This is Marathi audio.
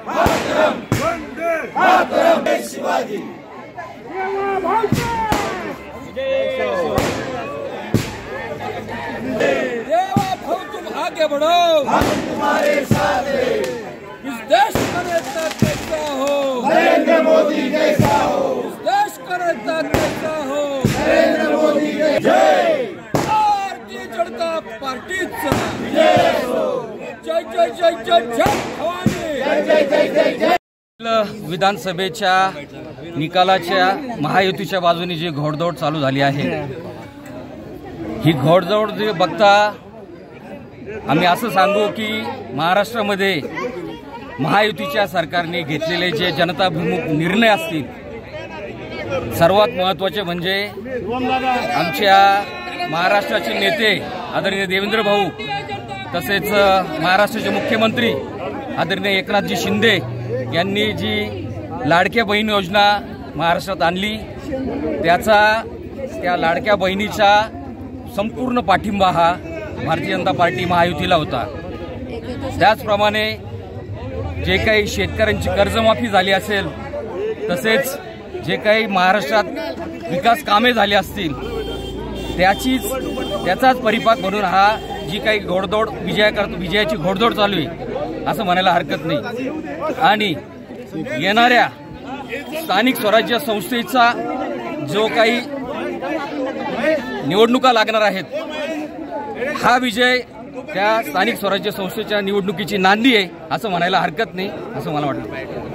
मातरम वंदे मातरम शिवाजी देवा भाऊ तुम आगे बढ़ो, हम तुम्हारे साथ हैं। इस देश का नेता कैसा हो, नरेंद्र मोदी जैसा हो, इस देश का नेता कैसा हो, नरेंद्र मोदी जय। भारतीय जनता पार्टीचा जय हो, जय जय जय जय जय भवानी। जय जय जय जय जय। विधानसभेच्या निकालाच्या महायुतीच्या बाजूने जी घोडदौड चालू झाली आहे, ही घोडदौड जे बघता आम्ही असं सांगू की महाराष्ट्रामध्ये महायुतीच्या सरकारने घेतलेले जे जनताभिमुख निर्णय असतील, सर्वात महत्त्वाचे म्हणजे आमच्या महाराष्ट्राचे नेते आदरणीय देवेंद्र भाऊ, तसेच महाराष्ट्राचे मुख्यमंत्री आदरणीय एकनाथजी शिंदे यांनी जी लाडक्या बहीण योजना महाराष्ट्रात आणली, त्या लाडक्या बहिणीचा संपूर्ण पाठिंबा हा भारतीय जनता पार्टी महायुतीला होता। त्याचप्रमाणे जे काही शेतकऱ्यांची कर्जमाफी झाली असेल, तसेच जे काही महाराष्ट्रात विकास कामे झाली असतील, त्याचाच परिपाक म्हणून हा जी काही घोडदौड विजयाची घोडदौड चालू आहे असं म्हणायला हरकत नाही। आणि येणाऱ्या स्थानिक स्वराज्य संस्थेचा जो काही निवडणुका लागणार आहेत, हा विजय त्या स्थानिक स्वराज्य संस्थेच्या निवडणुकीची नांदी आहे असं म्हणायला हरकत नाही असं मला वाटतं।